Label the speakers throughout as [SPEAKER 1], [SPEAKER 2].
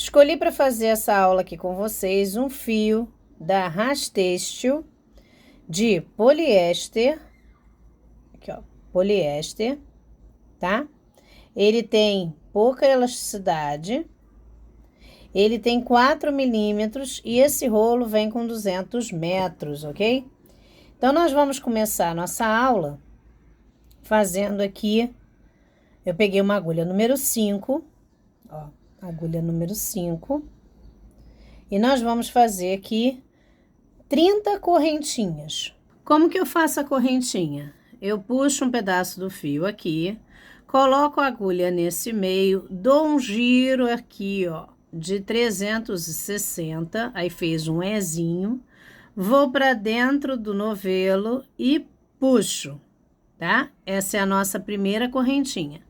[SPEAKER 1] Escolhi para fazer essa aula aqui com vocês um fio da Rastextil de poliéster, aqui ó, poliéster, tá? Ele tem pouca elasticidade, ele tem 4 milímetros e esse rolo vem com 200 metros, ok? Então, nós vamos começar a nossa aula fazendo aqui, eu peguei uma agulha número 5, ó, agulha número 5, e nós vamos fazer aqui 30 correntinhas. Como que eu faço a correntinha? Eu puxo um pedaço do fio aqui, coloco a agulha nesse meio, dou um giro aqui, ó, de 360, aí fez um Ezinho, vou para dentro do novelo e puxo, tá? Essa é a nossa primeira correntinha.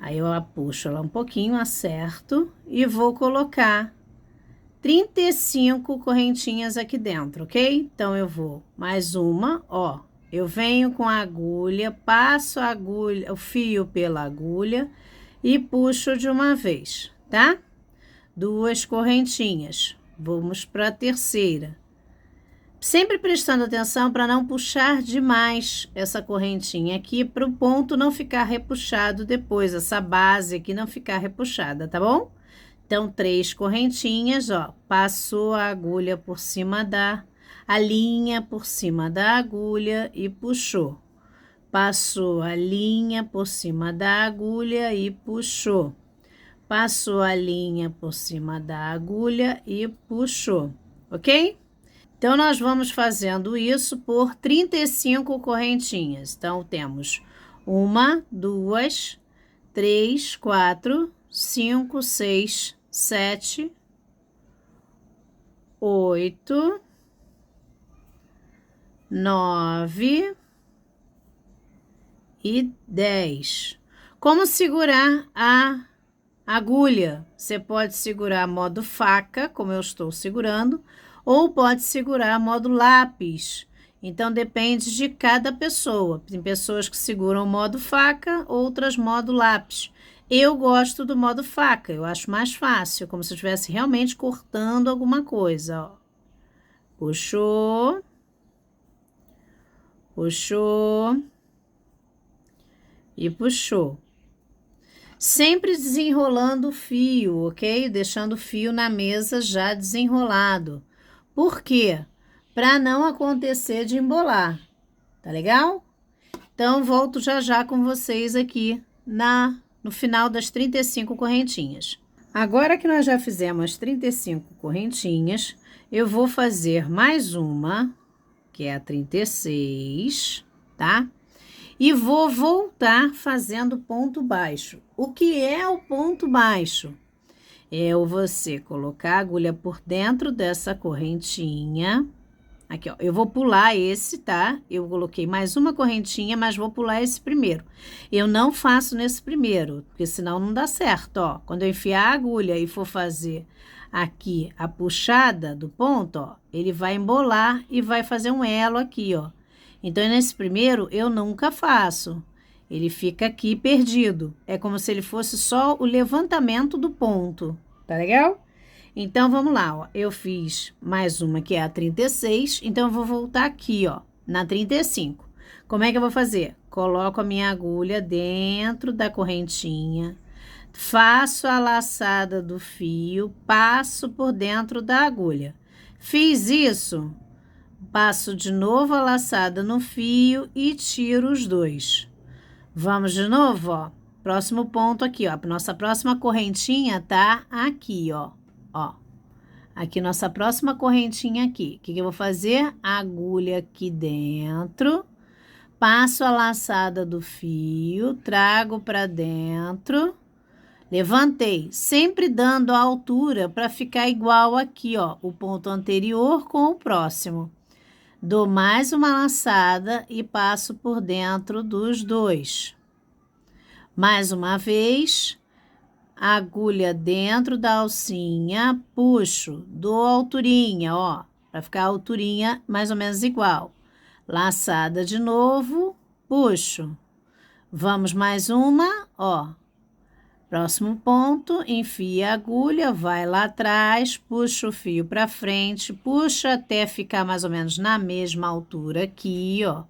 [SPEAKER 1] Aí eu puxo ela um pouquinho, acerto e vou colocar 35 correntinhas aqui dentro, ok? Então, eu vou mais uma, ó. Eu venho com a agulha, passo a agulha, o fio pela agulha e puxo de uma vez, tá? 2 correntinhas. Vamos para a terceira. Sempre prestando atenção para não puxar demais essa correntinha aqui, para o ponto não ficar repuxado depois, essa base aqui não ficar repuxada, tá bom? Então, 3 correntinhas, ó, passou a agulha por cima a linha por cima da agulha e puxou. Passou a linha por cima da agulha e puxou. Passou a linha por cima da agulha e puxou, ok? Então, nós vamos fazendo isso por 35 correntinhas. Então, temos 1, 2, 3, 4, 5, 6, 7, 8, 9 e 10. Como segurar a agulha? Você pode segurar modo faca, como eu estou segurando, ou pode segurar modo lápis. Então, depende de cada pessoa. Tem pessoas que seguram modo faca, outras modo lápis. Eu gosto do modo faca, eu acho mais fácil, como se eu estivesse realmente cortando alguma coisa, ó. Puxou, puxou e puxou. Sempre desenrolando o fio, ok? Deixando o fio na mesa já desenrolado. Por quê? Para não acontecer de embolar, tá legal? Então, volto já já com vocês aqui no final das 35 correntinhas. Agora que nós já fizemos as 35 correntinhas, eu vou fazer mais uma, que é a 36, tá? E vou voltar fazendo ponto baixo. O que é o ponto baixo? É você colocar a agulha por dentro dessa correntinha. Aqui, ó, eu vou pular esse, tá? Eu coloquei mais uma correntinha, mas vou pular esse primeiro. Eu não faço nesse primeiro, porque senão não dá certo, ó. Quando eu enfiar a agulha e for fazer aqui a puxada do ponto, ó, ele vai embolar e vai fazer um elo aqui, ó. Então, nesse primeiro, eu nunca faço. Ele fica aqui perdido. É como se ele fosse só o levantamento do ponto. Tá legal? Então, vamos lá, ó. Eu fiz mais uma que é a 36. Então, eu vou voltar aqui, ó, na 35. Como é que eu vou fazer? Coloco a minha agulha dentro da correntinha. Faço a laçada do fio. Passo por dentro da agulha. Fiz isso. Passo de novo a laçada no fio e tiro os 2. Vamos de novo, ó. Próximo ponto aqui, ó. Nossa próxima correntinha tá aqui, ó. Ó. Aqui, nossa próxima correntinha aqui. O que eu vou fazer? Agulha aqui dentro. Passo a laçada do fio. Trago pra dentro. Levantei. Sempre dando a altura para ficar igual aqui, ó. O ponto anterior com o próximo. Dou mais uma laçada e passo por dentro dos 2. Mais uma vez, agulha dentro da alcinha, puxo, dou alturinha, ó, para ficar a alturinha mais ou menos igual. Laçada de novo, puxo. Vamos mais uma, ó. Próximo ponto, enfia a agulha, vai lá atrás, puxa o fio para frente, puxa até ficar mais ou menos na mesma altura aqui, ó.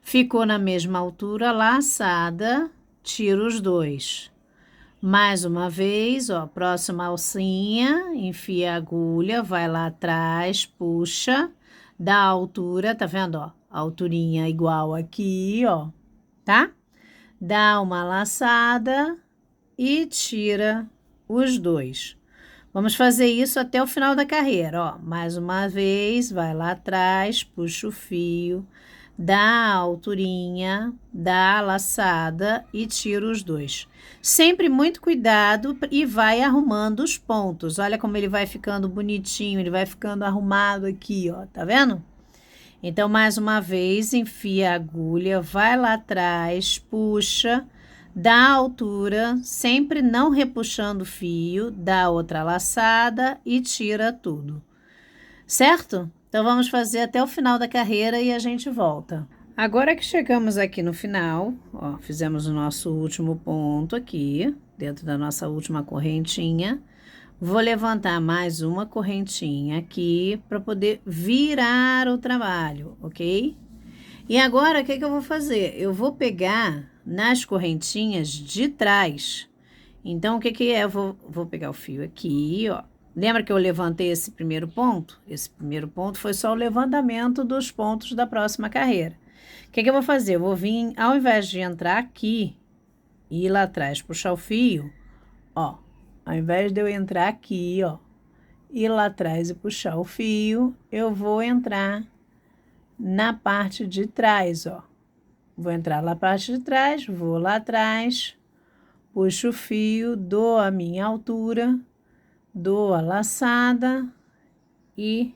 [SPEAKER 1] Ficou na mesma altura, laçada, tira os dois. Mais uma vez, ó, próxima alcinha, enfia a agulha, vai lá atrás, puxa, dá a altura, tá vendo, ó? A alturinha igual aqui, ó, tá? Dá uma laçada e tira os dois. Vamos fazer isso até o final da carreira, ó. Mais uma vez, vai lá atrás, puxa o fio, dá a alturinha, dá a laçada e tira os dois. Sempre muito cuidado e vai arrumando os pontos. Olha como ele vai ficando bonitinho, ele vai ficando arrumado aqui, ó, tá vendo? Então, mais uma vez, enfia a agulha, vai lá atrás, puxa, dá a altura, sempre não repuxando o fio, dá outra laçada e tira tudo. Certo? Então, vamos fazer até o final da carreira e a gente volta. Agora que chegamos aqui no final, ó, fizemos o nosso último ponto aqui, dentro da nossa última correntinha. Vou levantar mais uma correntinha aqui para poder virar o trabalho, ok? E agora, o que eu vou fazer? Eu vou pegar nas correntinhas de trás. Então, o que é? Eu vou pegar o fio aqui, ó. Lembra que eu levantei esse primeiro ponto? Esse primeiro ponto foi só o levantamento dos pontos da próxima carreira. O que eu vou fazer? Eu vou vir, ao invés de entrar aqui e ir lá atrás, puxar o fio, ó. Ao invés de eu entrar aqui, ó, ir lá atrás e puxar o fio, eu vou entrar na parte de trás, ó. Vou entrar na parte de trás, vou lá atrás, puxo o fio, dou a minha altura, dou a laçada e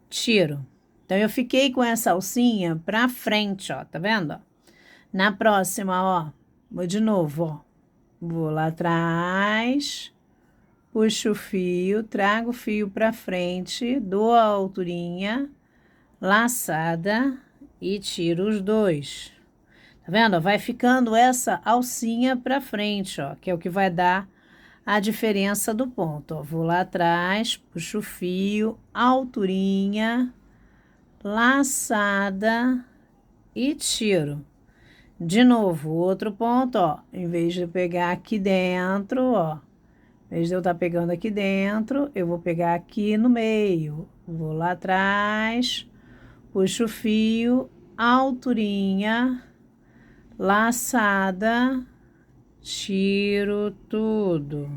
[SPEAKER 1] tiro. Então, eu fiquei com essa alcinha pra frente, ó, tá vendo? Na próxima, ó, vou de novo, ó. Vou lá atrás, puxo o fio, trago o fio pra frente, dou a alturinha, laçada e tiro os dois. Tá vendo? Vai ficando essa alcinha pra frente, ó, que é o que vai dar a diferença do ponto, ó. Vou lá atrás, puxo o fio, alturinha, laçada e tiro. De novo, outro ponto, ó, em vez de eu pegar aqui dentro, ó, em vez de eu estar pegando aqui dentro, eu vou pegar aqui no meio. Vou lá atrás, puxo o fio, alturinha, laçada, tiro tudo.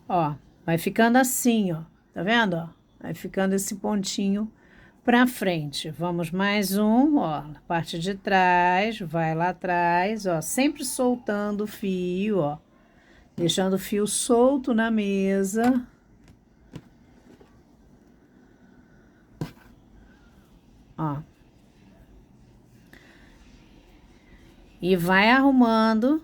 [SPEAKER 1] Ó, vai ficando assim, ó, tá vendo, ó? Vai ficando esse pontinho pra frente. Vamos mais um, ó, na parte de trás, vai lá atrás, ó, sempre soltando o fio, ó, deixando o fio solto na mesa. Ó. E vai arrumando.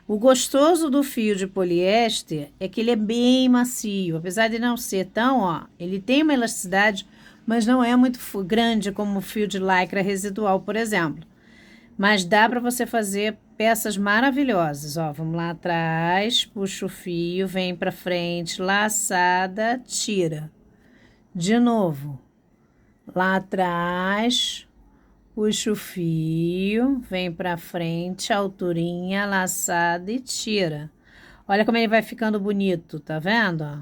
[SPEAKER 1] O gostoso do fio de poliéster é que ele é bem macio, apesar de não ser tão, ó, ele tem uma elasticidade, mas não é muito grande como o fio de lycra residual, por exemplo. Mas dá para você fazer peças maravilhosas, ó. Vamos lá atrás, puxa o fio, vem para frente, laçada, tira. De novo, lá atrás, puxa o fio, vem para frente, alturinha, laçada e tira. Olha como ele vai ficando bonito, tá vendo, ó?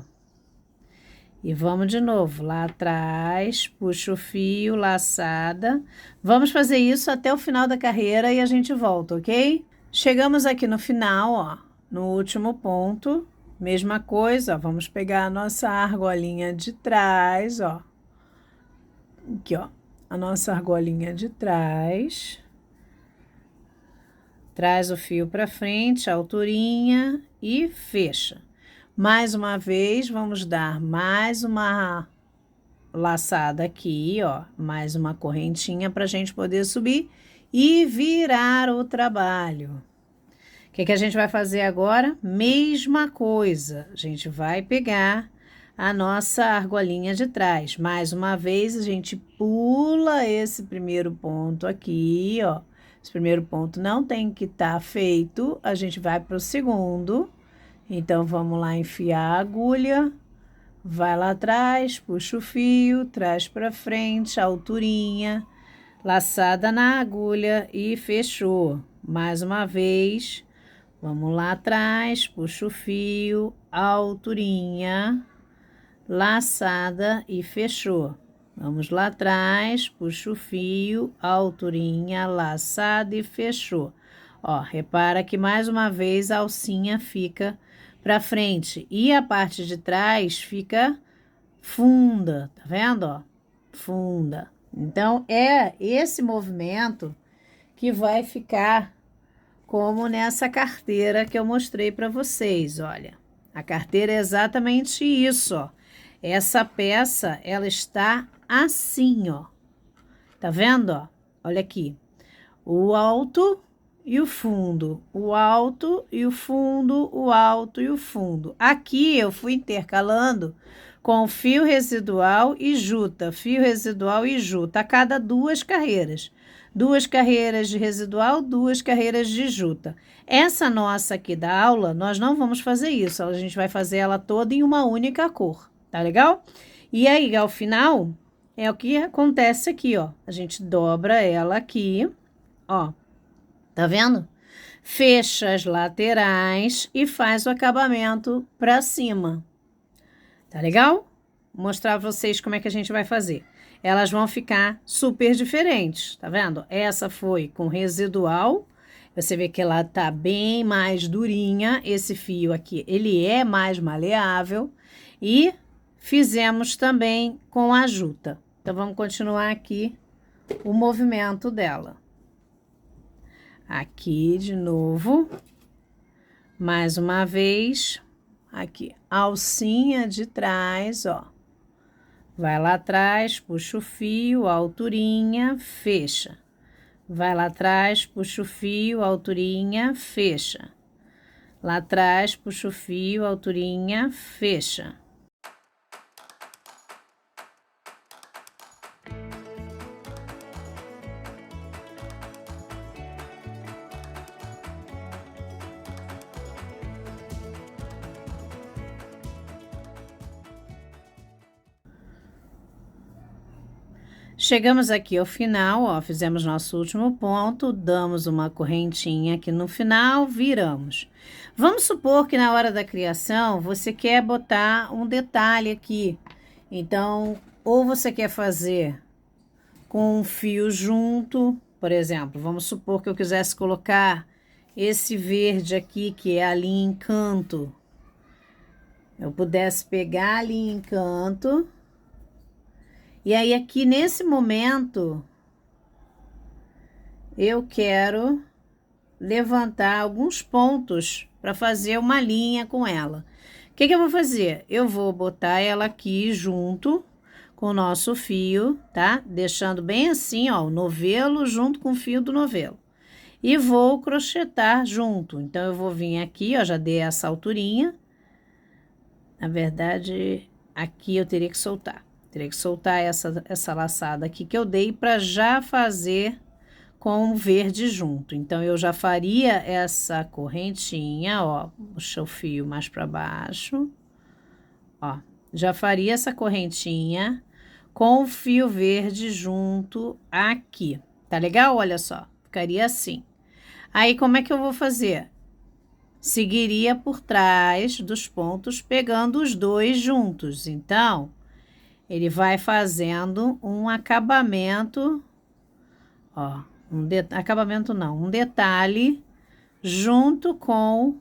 [SPEAKER 1] E vamos de novo, lá atrás, puxa o fio, laçada. Vamos fazer isso até o final da carreira e a gente volta, ok? Chegamos aqui no final, ó, no último ponto. Mesma coisa, ó, vamos pegar a nossa argolinha de trás, ó. Aqui, ó, a nossa argolinha de trás. Traz o fio para frente, a alturinha e fecha. Mais uma vez, vamos dar mais uma laçada aqui, ó, mais uma correntinha para a gente poder subir e virar o trabalho. O que a gente vai fazer agora? Mesma coisa, a gente vai pegar a nossa argolinha de trás. Mais uma vez, a gente pula esse primeiro ponto aqui, ó, Esse primeiro ponto não tem que estar feito, a gente vai para o segundo. Então, vamos lá enfiar a agulha, vai lá atrás, puxa o fio, traz para frente, alturinha, laçada na agulha e fechou. Mais uma vez, vamos lá atrás, puxa o fio, alturinha, laçada e fechou. Vamos lá atrás, puxa o fio, alturinha, laçada e fechou. Ó, repara que mais uma vez a alcinha fica para frente e a parte de trás fica funda, tá vendo, ó? Funda. Então, é esse movimento que vai ficar como nessa carteira que eu mostrei para vocês, olha. A carteira é exatamente isso, ó. Essa peça, ela está assim, ó. Tá vendo, ó? Olha aqui. O alto e o fundo, o alto e o fundo, o alto e o fundo. Aqui eu fui intercalando com fio residual e juta, fio residual e juta, a cada 2 carreiras. 2 carreiras de residual, 2 carreiras de juta. Essa nossa aqui da aula, nós não vamos fazer isso, a gente vai fazer ela toda em uma única cor, tá legal? E aí, ao final, é o que acontece aqui, ó. A gente dobra ela aqui, ó. Tá vendo? Fecha as laterais e faz o acabamento para cima. Tá legal? Vou mostrar pra vocês como é que a gente vai fazer. Elas vão ficar super diferentes, tá vendo? Essa foi com residual. Você vê que ela tá bem mais durinha. Esse fio aqui, ele é mais maleável. E fizemos também com a juta. Então, vamos continuar aqui o movimento dela. Aqui de novo, mais uma vez, aqui, alcinha de trás, ó. Vai lá atrás, puxa o fio, alturinha, fecha. Vai lá atrás, puxa o fio, alturinha, fecha. Lá atrás, puxa o fio, alturinha, fecha. Chegamos aqui ao final, ó, fizemos nosso último ponto, damos uma correntinha aqui no final, viramos. Vamos supor que na hora da criação você quer botar um detalhe aqui. Então, ou você quer fazer com um fio junto, por exemplo, vamos supor que eu quisesse colocar esse verde aqui, que é a linha em canto. Eu pudesse pegar a linha em canto. E aí, aqui nesse momento, eu quero levantar alguns pontos para fazer uma linha com ela. O que eu vou fazer? Eu vou botar ela aqui junto com o nosso fio, tá? Deixando bem assim, ó, o novelo junto com o fio do novelo. E vou crochetar junto. Então, eu vou vir aqui, ó, já dei essa alturinha. Na verdade, aqui eu teria que soltar. Teria que soltar essa laçada aqui que eu dei para já fazer com o verde junto. Então, eu já faria essa correntinha, ó, puxa o fio mais para baixo, ó, já faria essa correntinha com o fio verde junto aqui. Tá legal? Olha só, ficaria assim. Aí, como é que eu vou fazer? Seguiria por trás dos pontos, pegando os dois juntos. Então, ele vai fazendo um acabamento, ó, acabamento não, um detalhe junto com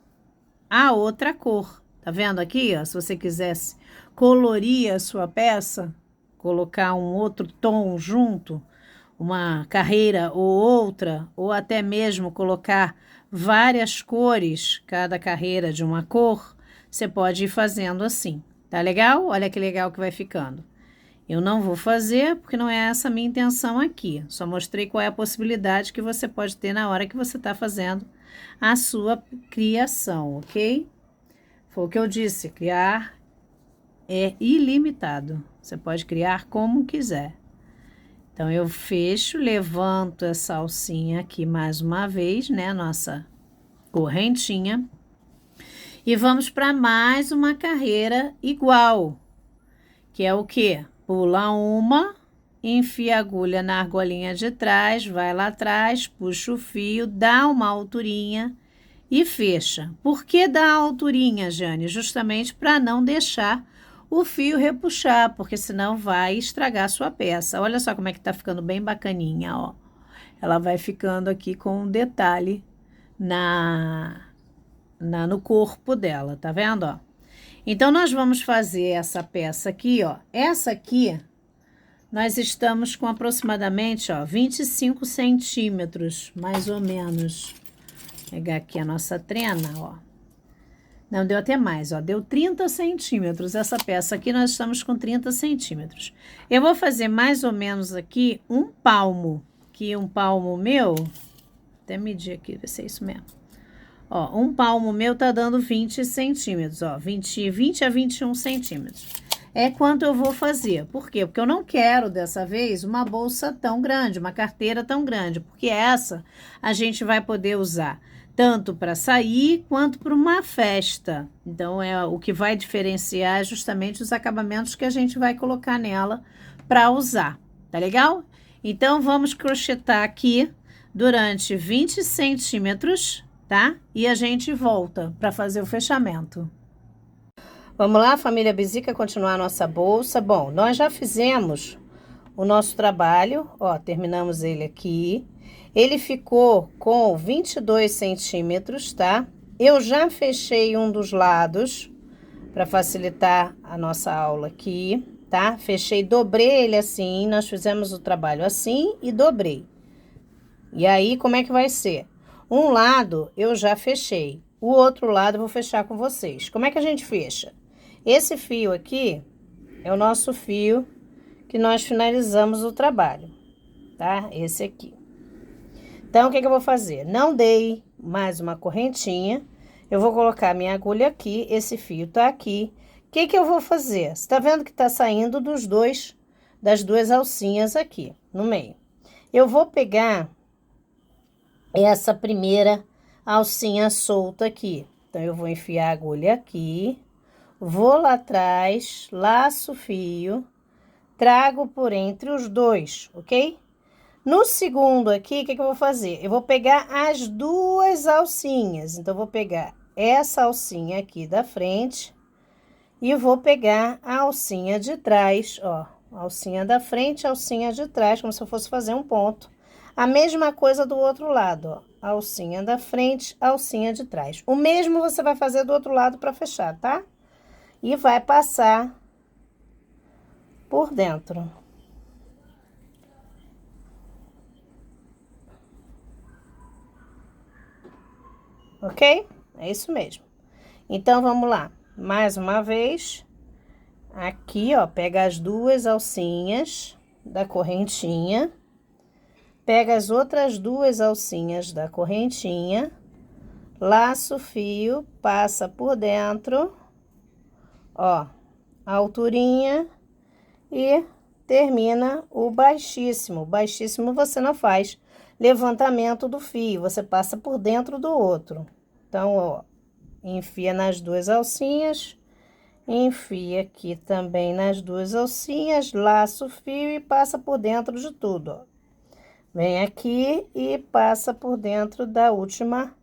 [SPEAKER 1] a outra cor. Tá vendo aqui, ó? Se você quisesse colorir a sua peça, colocar um outro tom junto, uma carreira ou outra, ou até mesmo colocar várias cores, cada carreira de uma cor, você pode ir fazendo assim. Tá legal? Olha que legal que vai ficando. Eu não vou fazer, porque não é essa a minha intenção aqui. Só mostrei qual é a possibilidade que você pode ter na hora que você está fazendo a sua criação, ok? Foi o que eu disse, criar é ilimitado. Você pode criar como quiser. Então, eu fecho, levanto essa alcinha aqui mais uma vez, né? Nossa correntinha. E vamos para mais uma carreira igual, que é o quê? Pula uma, enfia a agulha na argolinha de trás, vai lá atrás, puxa o fio, dá uma alturinha e fecha. Por que dá a alturinha, Jane? Justamente para não deixar o fio repuxar, porque senão vai estragar a sua peça. Olha só como é que tá ficando bem bacaninha, ó. Ela vai ficando aqui com um detalhe no corpo dela, tá vendo, ó? Então, nós vamos fazer essa peça aqui, ó. Essa aqui, nós estamos com aproximadamente, ó, 25 centímetros, mais ou menos. Vou pegar aqui a nossa trena, ó. Não, deu até mais, ó. Deu 30 centímetros. Essa peça aqui, nós estamos com 30 centímetros. Eu vou fazer mais ou menos aqui um palmo. Que um palmo meu... Até medir aqui, ver se é isso mesmo. Ó, um palmo meu tá dando 20 centímetros, ó. 20 a 21 centímetros. É quanto eu vou fazer. Por quê? Porque eu não quero, dessa vez, uma bolsa tão grande, uma carteira tão grande. Porque essa a gente vai poder usar tanto para sair quanto para uma festa. Então, o que vai diferenciar é justamente os acabamentos que a gente vai colocar nela para usar. Tá legal? Então, vamos crochetar aqui durante 20 centímetros, tá? E a gente volta para fazer o fechamento. Vamos lá, família Bizica, continuar a nossa bolsa. Bom, nós já fizemos o nosso trabalho, ó, terminamos ele aqui. Ele ficou com 22 centímetros, tá? Eu já fechei um dos lados para facilitar a nossa aula aqui, tá? Fechei, dobrei ele assim, nós fizemos o trabalho assim e dobrei. E aí, como é que vai ser? Um lado eu já fechei, o outro lado eu vou fechar com vocês. Como é que a gente fecha? Esse fio aqui é o nosso fio que nós finalizamos o trabalho, tá? Esse aqui. Então, o que eu vou fazer? Não dei mais uma correntinha, eu vou colocar minha agulha aqui, esse fio tá aqui. O que eu vou fazer? Você tá vendo que tá saindo das duas alcinhas aqui, no meio. Eu vou pegar essa primeira alcinha solta aqui. Então, eu vou enfiar a agulha aqui, vou lá atrás, laço o fio, trago por entre os dois, ok? No segundo aqui, o que eu vou fazer? Eu vou pegar as duas alcinhas. Então, eu vou pegar essa alcinha aqui da frente e vou pegar a alcinha de trás, ó. Alcinha da frente, alcinha de trás, como se eu fosse fazer um ponto. A mesma coisa do outro lado, ó. Alcinha da frente, alcinha de trás. O mesmo você vai fazer do outro lado para fechar, tá? E vai passar por dentro. Ok? É isso mesmo. Então, vamos lá. Mais uma vez. Aqui, ó, pega as duas alcinhas da correntinha. Pega as outras duas alcinhas da correntinha. Laça o fio, passa por dentro. Ó, a alturinha. E termina o baixíssimo. Baixíssimo você não faz levantamento do fio, você passa por dentro do outro. Então, ó, enfia nas duas alcinhas, enfia aqui também nas duas alcinhas, laça o fio e passa por dentro de tudo, ó. Vem aqui e passa por dentro da última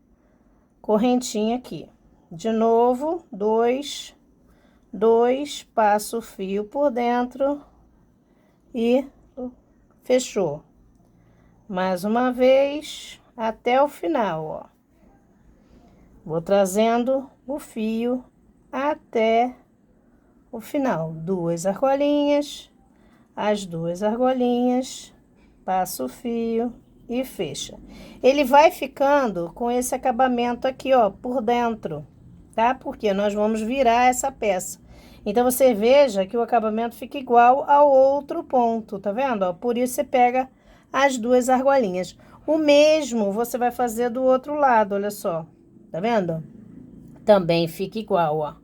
[SPEAKER 1] correntinha aqui. De novo, dois, passa o fio por dentro e fechou. Mais uma vez, até o final, ó. Vou trazendo o fio até o final. Duas argolinhas, as duas argolinhas, passa o fio e fecha. Ele vai ficando com esse acabamento aqui, ó, por dentro, tá? Porque nós vamos virar essa peça. Então, você veja que o acabamento fica igual ao outro ponto, tá vendo? Ó, por isso, você pega as duas argolinhas. O mesmo você vai fazer do outro lado, olha só. Tá vendo? Também fica igual, ó.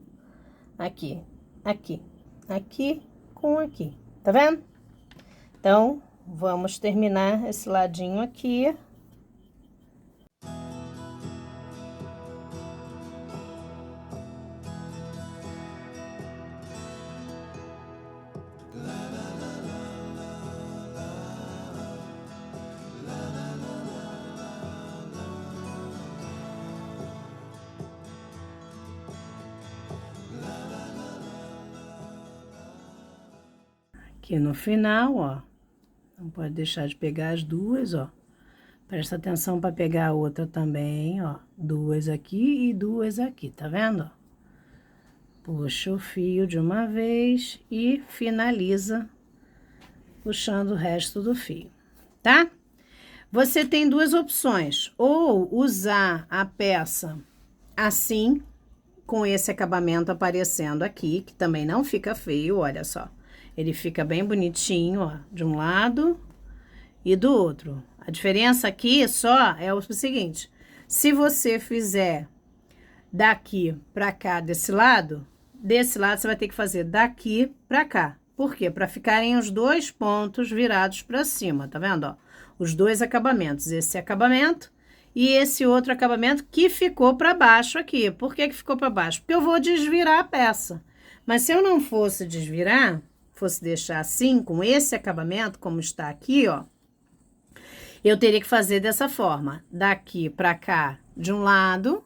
[SPEAKER 1] Aqui, aqui, aqui com aqui. Tá vendo? Então, vamos terminar esse ladinho aqui. Aqui no final, ó, não pode deixar de pegar as duas, ó. Presta atenção para pegar a outra também, ó. Duas aqui e duas aqui, tá vendo? Ó? Puxa o fio de uma vez e finaliza puxando o resto do fio, tá? Você tem duas opções, ou usar a peça assim, com esse acabamento aparecendo aqui, que também não fica feio, olha só. Ele fica bem bonitinho, ó, de um lado e do outro. A diferença aqui só é o seguinte, se você fizer daqui pra cá desse lado você vai ter que fazer daqui pra cá. Por quê? Pra ficarem os dois pontos virados pra cima, tá vendo, ó? Os dois acabamentos, esse acabamento e esse outro acabamento que ficou pra baixo aqui. Por que que ficou pra baixo? Porque eu vou desvirar a peça. Mas se eu não fosse desvirar, fosse deixar assim, com esse acabamento, como está aqui, ó, eu teria que fazer dessa forma, daqui pra cá de um lado,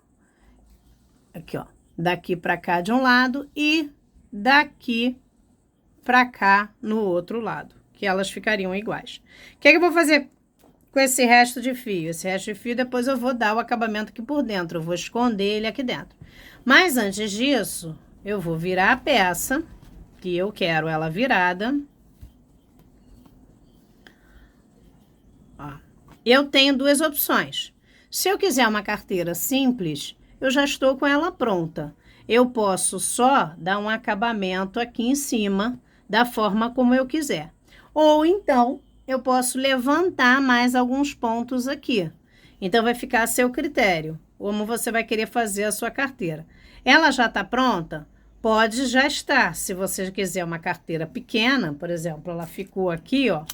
[SPEAKER 1] aqui, ó, daqui pra cá de um lado e daqui pra cá no outro lado, que elas ficariam iguais. O que é que eu vou fazer com esse resto de fio? Esse resto de fio, depois eu vou dar o acabamento aqui por dentro, eu vou esconder ele aqui dentro. Mas antes disso, eu vou virar a peça, que eu quero ela virada. Ó, eu tenho duas opções. Se eu quiser uma carteira simples, eu já estou com ela pronta. Eu posso só dar um acabamento aqui em cima, da forma como eu quiser. Ou então, eu posso levantar mais alguns pontos aqui. Então, vai ficar a seu critério, como você vai querer fazer a sua carteira. Ela já está pronta? Pode já estar. Se você quiser uma carteira pequena, por exemplo, ela ficou aqui, ó,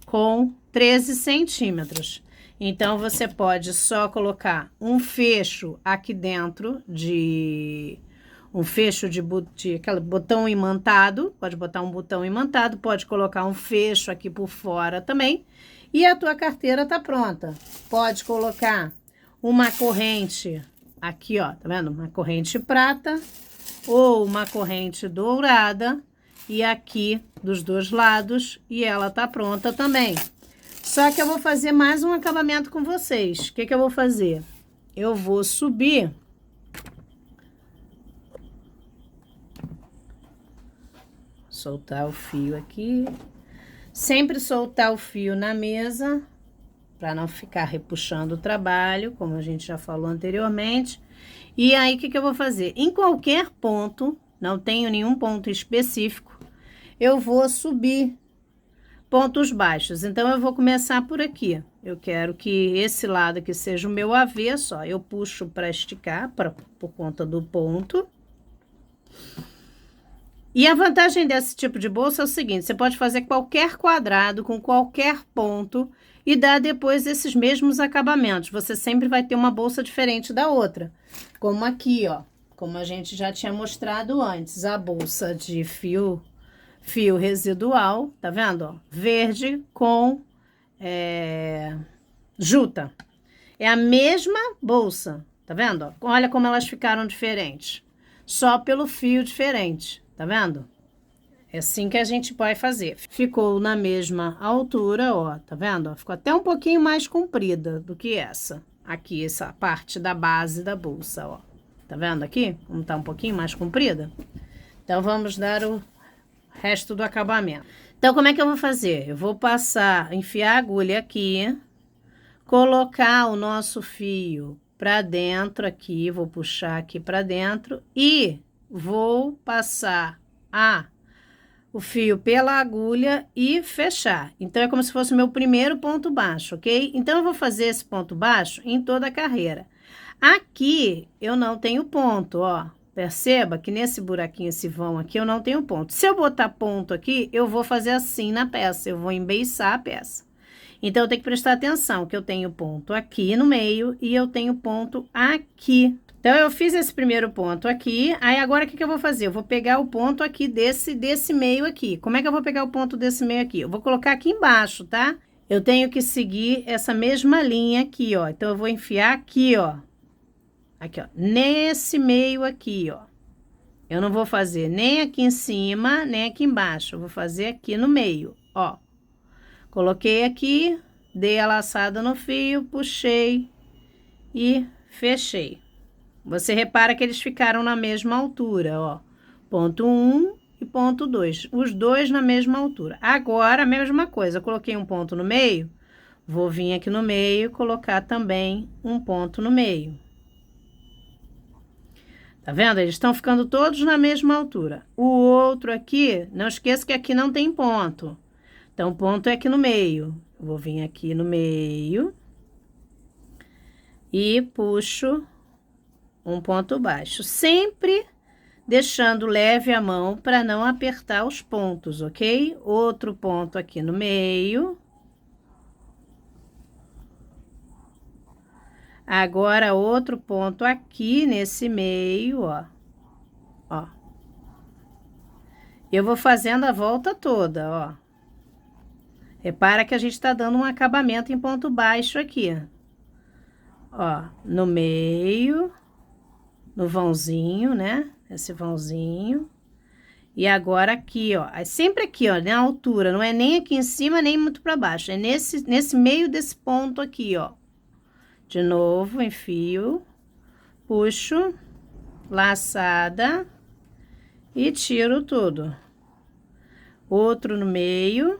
[SPEAKER 1] com 13 centímetros. Então, você pode só colocar um fecho aqui dentro um fecho de aquele botão imantado, pode botar um botão imantado, pode colocar um fecho aqui por fora também, e a tua carteira tá pronta. Pode colocar uma corrente aqui, ó, tá vendo? Uma corrente prata ou uma corrente dourada, e aqui dos dois lados, e ela tá pronta também. Só que eu vou fazer mais um acabamento com vocês. O que que eu vou fazer? Eu vou subir soltar o fio aqui. Sempre soltar o fio na mesa, para não ficar repuxando o trabalho, como a gente já falou anteriormente. E aí, o que que eu vou fazer? Em qualquer ponto, não tenho nenhum ponto específico, eu vou subir pontos baixos. Então, eu vou começar por aqui. Eu quero que esse lado aqui seja o meu avesso, ó. Eu puxo para esticar, por conta do ponto. E a vantagem desse tipo de bolsa é o seguinte, você pode fazer qualquer quadrado com qualquer ponto e dar depois esses mesmos acabamentos. Você sempre vai ter uma bolsa diferente da outra. Como aqui, ó, como a gente já tinha mostrado antes, a bolsa de fio residual, tá vendo, ó? Verde com juta. É a mesma bolsa, tá vendo, ó? Olha como elas ficaram diferentes, só pelo fio diferente. Tá vendo? É assim que a gente vai fazer. Ficou na mesma altura, ó, tá vendo? Ficou até um pouquinho mais comprida do que essa. Aqui, essa parte da base da bolsa, ó. Tá vendo aqui? Como tá um pouquinho mais comprida? Então, vamos dar o resto do acabamento. Então, como é que eu vou fazer? Eu vou enfiar a agulha aqui, colocar o nosso fio pra dentro aqui, vou puxar aqui pra dentro e vou passar o fio pela agulha e fechar. Então, é como se fosse o meu primeiro ponto baixo, ok? Então, eu vou fazer esse ponto baixo em toda a carreira. Aqui, eu não tenho ponto, ó. perceba que nesse buraquinho, esse vão aqui, eu não tenho ponto. Se eu botar ponto aqui, eu vou fazer assim na peça, eu vou embeiçar a peça. Então, eu tenho que prestar atenção que eu tenho ponto aqui no meio e eu tenho ponto aqui. Então, eu fiz esse primeiro ponto aqui, aí agora o que eu vou fazer? Eu vou pegar o ponto aqui desse meio aqui. Como é que eu vou pegar o ponto desse meio aqui? Eu vou colocar aqui embaixo, tá? Eu tenho que seguir essa mesma linha aqui, ó. Então, eu vou enfiar aqui, ó. Aqui, ó. Nesse meio aqui, ó. Eu não vou fazer nem aqui em cima, nem aqui embaixo. Eu vou fazer aqui no meio, ó. Coloquei aqui, dei a laçada no fio, puxei e fechei. Você repara que eles ficaram na mesma altura, ó. Ponto 1 e ponto 2. Os dois na mesma altura. Agora, a mesma coisa. Eu coloquei um ponto no meio. Vou vir aqui no meio e colocar também um ponto no meio. Tá vendo? Eles estão ficando todos na mesma altura. O outro aqui, não esqueça que aqui não tem ponto. Então, o ponto é aqui no meio. Vou vir aqui no meio. E puxo um ponto baixo, sempre deixando leve a mão para não apertar os pontos, ok? Outro ponto aqui no meio. Agora, outro ponto aqui nesse meio, ó. Ó. Eu vou fazendo a volta toda, ó. Repara que a gente tá dando um acabamento em ponto baixo aqui. Ó, no meio, no vãozinho, né? Esse vãozinho. E agora aqui, ó. É sempre aqui, ó, na altura. Não é nem aqui em cima, nem muito para baixo. É nesse meio desse ponto aqui, ó. De novo, enfio. Puxo. Laçada. E tiro tudo. Outro no meio.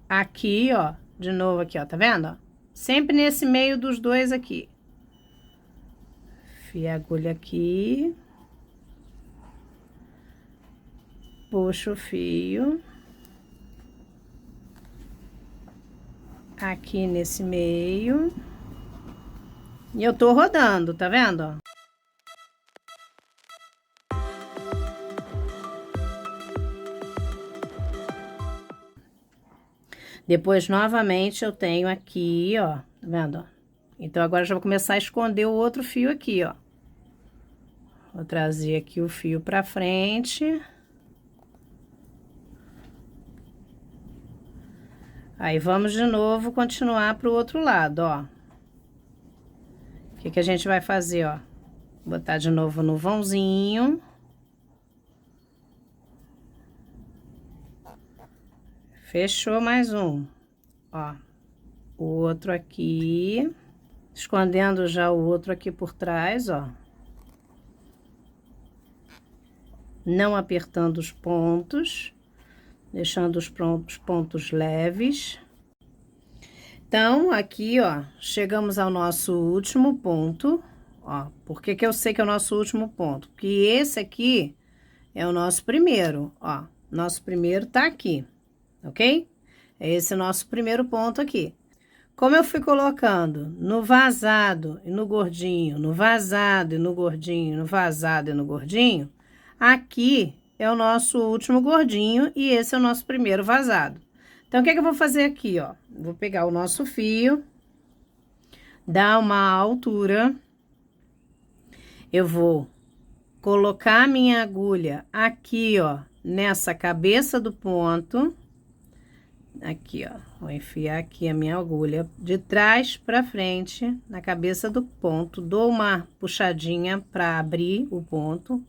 [SPEAKER 1] Aqui, ó. De novo aqui, ó. Tá vendo, ó? Sempre nesse meio dos dois aqui. Enfia a agulha aqui. Puxo o fio. Aqui nesse meio. E eu tô rodando, tá vendo, ó? Depois, novamente, eu tenho aqui, ó, tá vendo, ó? Então, agora já vou começar a esconder o outro fio aqui, ó. Vou trazer aqui o fio pra frente. Aí, vamos de novo continuar pro outro lado, ó. O que a gente vai fazer, ó? Botar de novo no vãozinho. Fechou mais um, ó. O outro aqui. Escondendo já o outro aqui por trás, ó. Não apertando os pontos. Deixando os pontos leves. Então, aqui, ó, chegamos ao nosso último ponto, ó. Por que eu sei que é o nosso último ponto? Porque esse aqui é o nosso primeiro, ó. Nosso primeiro tá aqui, ok? É esse nosso primeiro ponto aqui. Como eu fui colocando no vazado e no gordinho, no vazado e no gordinho, no vazado e no gordinho, aqui é o nosso último gordinho e esse é o nosso primeiro vazado. Então, o que eu vou fazer aqui, ó? Vou pegar o nosso fio, dar uma altura, eu vou colocar a minha agulha aqui, ó, nessa cabeça do ponto, aqui, ó, vou enfiar aqui a minha agulha de trás para frente, na cabeça do ponto, dou uma puxadinha para abrir o ponto.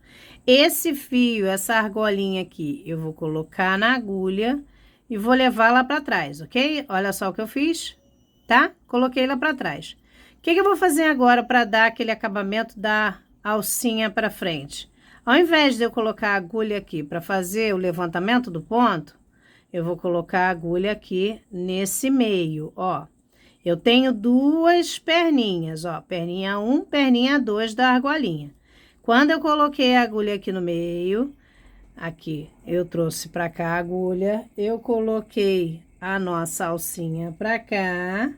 [SPEAKER 1] Esse fio, essa argolinha aqui, eu vou colocar na agulha e vou levar lá para trás, ok? Olha só o que eu fiz, tá? Coloquei lá para trás. O que eu vou fazer agora para dar aquele acabamento da alcinha para frente? Ao invés de eu colocar a agulha aqui para fazer o levantamento do ponto, eu vou colocar a agulha aqui nesse meio, ó. Eu tenho duas perninhas, ó. Perninha 1, perninha 2 da argolinha. Quando eu coloquei a agulha aqui no meio, aqui, eu trouxe pra cá a agulha, eu coloquei a nossa alcinha pra cá,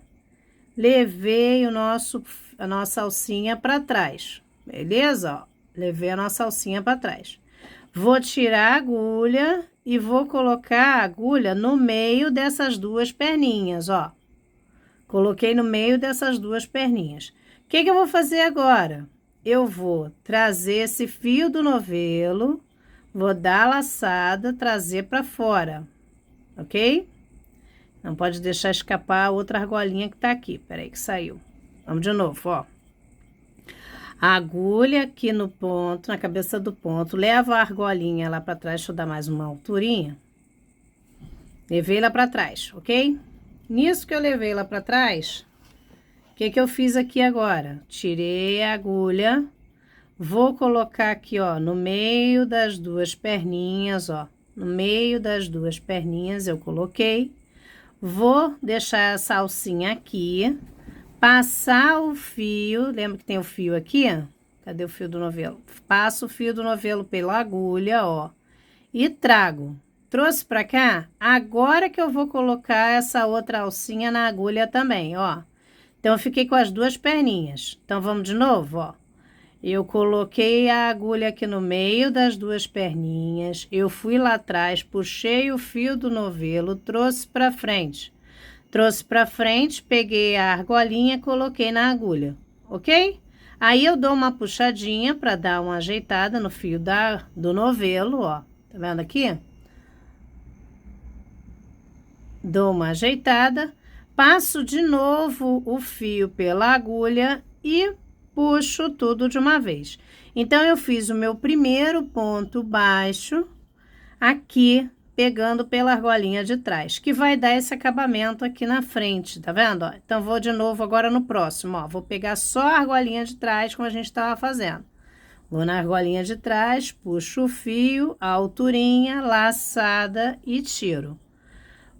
[SPEAKER 1] levei a nossa alcinha para trás, beleza? Ó, levei a nossa alcinha para trás. Vou tirar a agulha e vou colocar a agulha no meio dessas duas perninhas, ó. Coloquei no meio dessas duas perninhas. O que eu vou fazer agora? Eu vou trazer esse fio do novelo, vou dar a laçada, trazer para fora, ok? Não pode deixar escapar a outra argolinha que tá aqui. Peraí que saiu. Vamos de novo, ó. A agulha aqui no ponto, na cabeça do ponto, leva a argolinha lá para trás. Deixa eu dar mais uma alturinha. Levei lá para trás, ok? Nisso que eu levei lá para trás, o que eu fiz aqui agora? Tirei a agulha, vou colocar aqui, ó, no meio das duas perninhas, ó. No meio das duas perninhas eu coloquei. Vou deixar essa alcinha aqui, passar o fio, lembra que tem o fio aqui? Cadê o fio do novelo? Passo o fio do novelo pela agulha, ó, e trago. Trouxe pra cá, agora que eu vou colocar essa outra alcinha na agulha também, ó. Então, eu fiquei com as duas perninhas. Então, vamos de novo, ó. Eu coloquei a agulha aqui no meio das duas perninhas, eu fui lá atrás, puxei o fio do novelo, trouxe pra frente. Trouxe pra frente, peguei a argolinha, coloquei na agulha, ok? Aí, eu dou uma puxadinha pra dar uma ajeitada no fio do novelo, ó. Tá vendo aqui? Dou uma ajeitada, passo de novo o fio pela agulha e puxo tudo de uma vez. Então, eu fiz o meu primeiro ponto baixo aqui, pegando pela argolinha de trás, que vai dar esse acabamento aqui na frente, tá vendo? Ó, então, vou de novo agora no próximo, ó. Vou pegar só a argolinha de trás, como a gente estava fazendo. Vou na argolinha de trás, puxo o fio, a alturinha, laçada e tiro.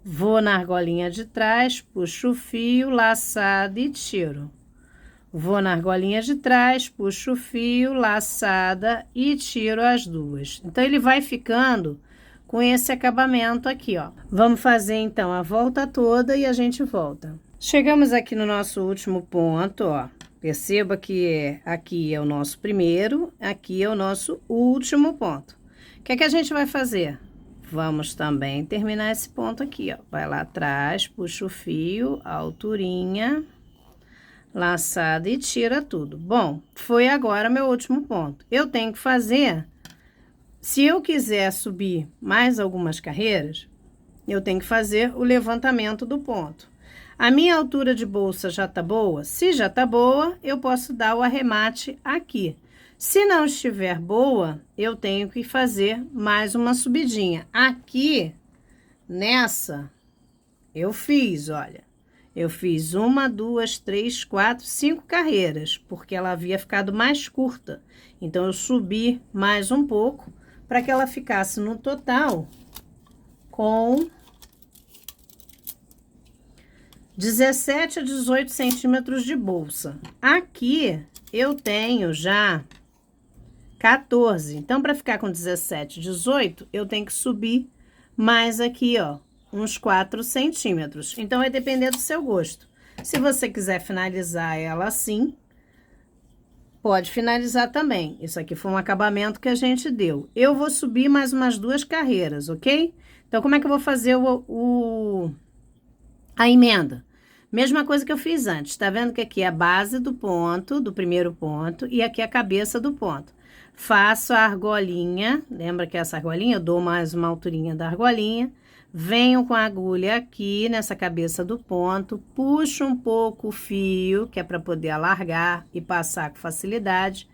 [SPEAKER 1] Vou na argolinha de trás, puxo o fio, laçada e tiro. Vou na argolinha de trás, puxo o fio, laçada e tiro as duas. Então, ele vai ficando com esse acabamento aqui, ó. Vamos fazer, então, a volta toda e a gente volta. Chegamos aqui no nosso último ponto, ó. Perceba que aqui é o nosso primeiro, aqui é o nosso último ponto. O que é que a gente vai fazer? Vamos também terminar esse ponto aqui, ó. Vai lá atrás, puxa o fio, a alturinha, laçada e tira tudo. Bom, foi agora meu último ponto. Eu tenho que fazer, se eu quiser subir mais algumas carreiras, eu tenho que fazer o levantamento do ponto. A minha altura de bolsa já tá boa? Se já tá boa, eu posso dar o arremate aqui. Se não estiver boa, eu tenho que fazer mais uma subidinha. Aqui, nessa, eu fiz, olha. Eu fiz 1, 2, 3, 4, 5 carreiras, porque ela havia ficado mais curta. Então, eu subi mais um pouco para que ela ficasse no total com 17 a 18 centímetros de bolsa. Aqui, eu tenho já 14. Então, para ficar com 17, 18, eu tenho que subir mais aqui, ó, uns 4 centímetros. Então, vai depender do seu gosto. Se você quiser finalizar ela assim, pode finalizar também. Isso aqui foi um acabamento que a gente deu. Eu vou subir mais umas 2 carreiras, ok? Então, como é que eu vou fazer a emenda? Mesma coisa que eu fiz antes. Tá vendo que aqui é a base do ponto, do primeiro ponto, e aqui é a cabeça do ponto. Faço a argolinha, lembra que essa argolinha, eu dou mais uma alturinha da argolinha, venho com a agulha aqui nessa cabeça do ponto, puxo um pouco o fio, que é para poder alargar e passar com facilidade,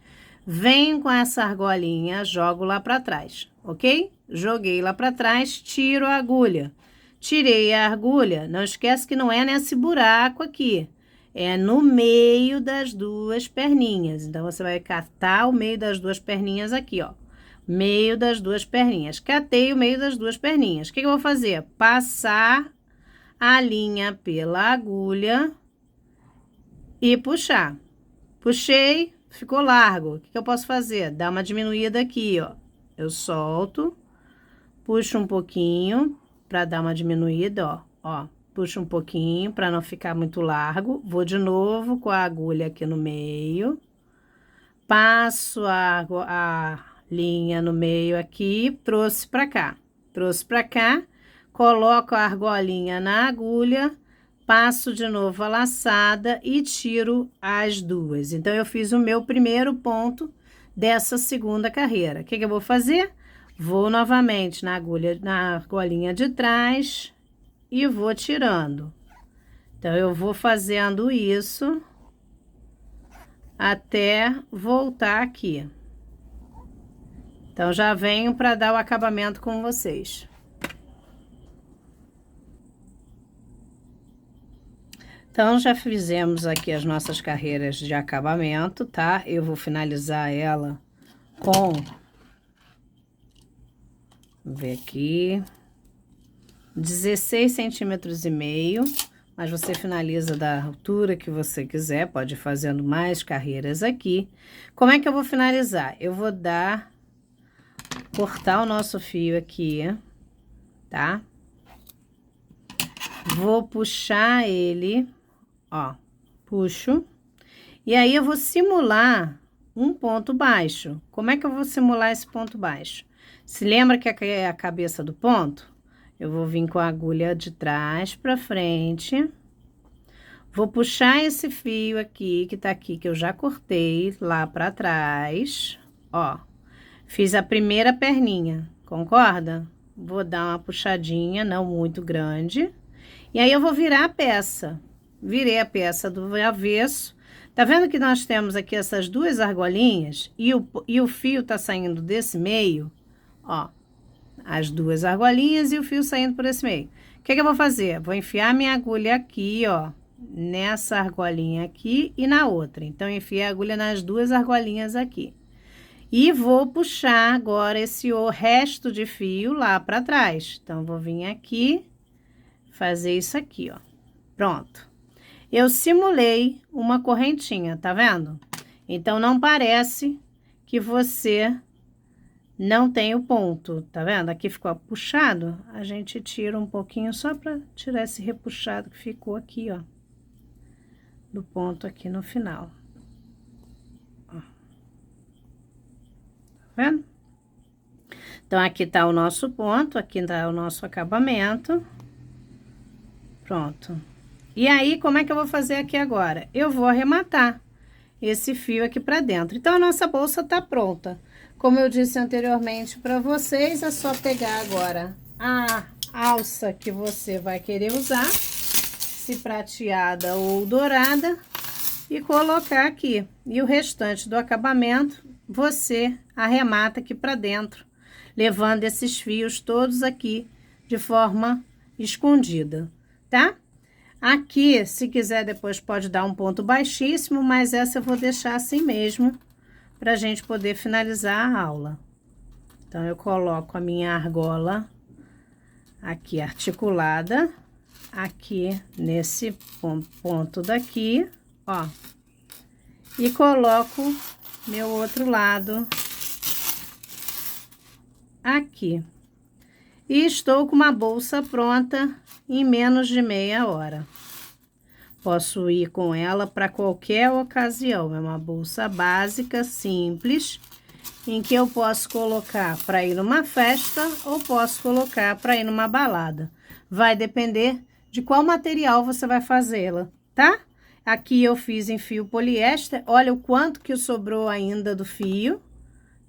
[SPEAKER 1] venho com essa argolinha, jogo lá para trás, ok? Joguei lá para trás, tiro a agulha. Tirei a agulha, não esquece que não é nesse buraco aqui, é no meio das duas perninhas. Então, você vai catar o meio das duas perninhas aqui, ó. Meio das duas perninhas. Catei o meio das duas perninhas. O que eu vou fazer? Passar a linha pela agulha e puxar. Puxei, ficou largo. O que eu posso fazer? Dar uma diminuída aqui, ó. Eu solto, puxo um pouquinho para dar uma diminuída, ó. puxo um pouquinho para não ficar muito largo. Vou de novo com a agulha aqui no meio. Passo a linha no meio aqui, trouxe para cá. Trouxe para cá, coloco a argolinha na agulha, passo de novo a laçada e tiro as duas. Então, eu fiz o meu primeiro ponto dessa segunda carreira. O que eu vou fazer? Vou novamente na argolinha de trás e vou tirando. Então, eu vou fazendo isso até voltar aqui. Então, já venho para dar o acabamento com vocês. Então, já fizemos aqui as nossas carreiras de acabamento, tá? Eu vou finalizar ela com... Vou ver aqui... 16 centímetros e meio. Mas você finaliza da altura que você quiser, pode ir fazendo mais carreiras aqui. Como é que eu vou finalizar? Eu vou cortar o nosso fio aqui, tá? Vou puxar ele, ó, puxo. E aí, eu vou simular um ponto baixo. Como é que eu vou simular esse ponto baixo? Se lembra que aqui é a cabeça do ponto? Eu vou vir com a agulha de trás pra frente. Vou puxar esse fio aqui, que tá aqui, que eu já cortei lá pra trás. Ó, fiz a primeira perninha, concorda? Vou dar uma puxadinha, não muito grande. E aí, eu vou virar a peça. Virei a peça do avesso. Tá vendo que nós temos aqui essas duas argolinhas? E o fio tá saindo desse meio, ó. As duas argolinhas e o fio saindo por esse meio. O que eu vou fazer? Vou enfiar minha agulha aqui, ó, nessa argolinha aqui e na outra. Então, enfiei a agulha nas duas argolinhas aqui. E vou puxar agora o resto de fio lá para trás. Então, vou vir aqui, fazer isso aqui, ó. Pronto. Eu simulei uma correntinha, tá vendo? Então, não parece que você... não tem o ponto, tá vendo? Aqui ficou puxado, a gente tira um pouquinho só pra tirar esse repuxado que ficou aqui, ó. Do ponto aqui no final. Ó. Tá vendo? Então, aqui tá o nosso ponto, aqui tá o nosso acabamento. Pronto. E aí, como é que eu vou fazer aqui agora? Eu vou arrematar esse fio aqui pra dentro. Então, a nossa bolsa tá pronta. Como eu disse anteriormente para vocês, é só pegar agora a alça que você vai querer usar, se prateada ou dourada, e colocar aqui. E o restante do acabamento, você arremata aqui para dentro, levando esses fios todos aqui de forma escondida, tá? Aqui, se quiser, depois pode dar um ponto baixíssimo, mas essa eu vou deixar assim mesmo, pra gente poder finalizar a aula. Então, eu coloco a minha argola aqui articulada, aqui nesse ponto daqui, ó. E coloco meu outro lado aqui. E estou com uma bolsa pronta em menos de meia hora. Posso ir com ela para qualquer ocasião. É uma bolsa básica, simples, em que eu posso colocar para ir numa festa ou posso colocar para ir numa balada. Vai depender de qual material você vai fazê-la, tá? Aqui eu fiz em fio poliéster. Olha o quanto que sobrou ainda do fio,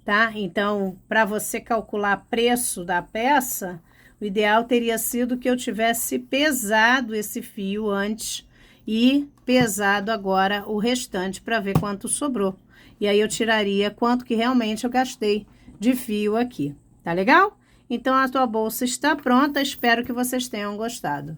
[SPEAKER 1] tá? Então, para você calcular preço da peça, o ideal teria sido que eu tivesse pesado esse fio antes e pesado agora o restante para ver quanto sobrou. E aí, eu tiraria quanto que realmente eu gastei de fio aqui, tá legal? Então, a tua bolsa está pronta, espero que vocês tenham gostado.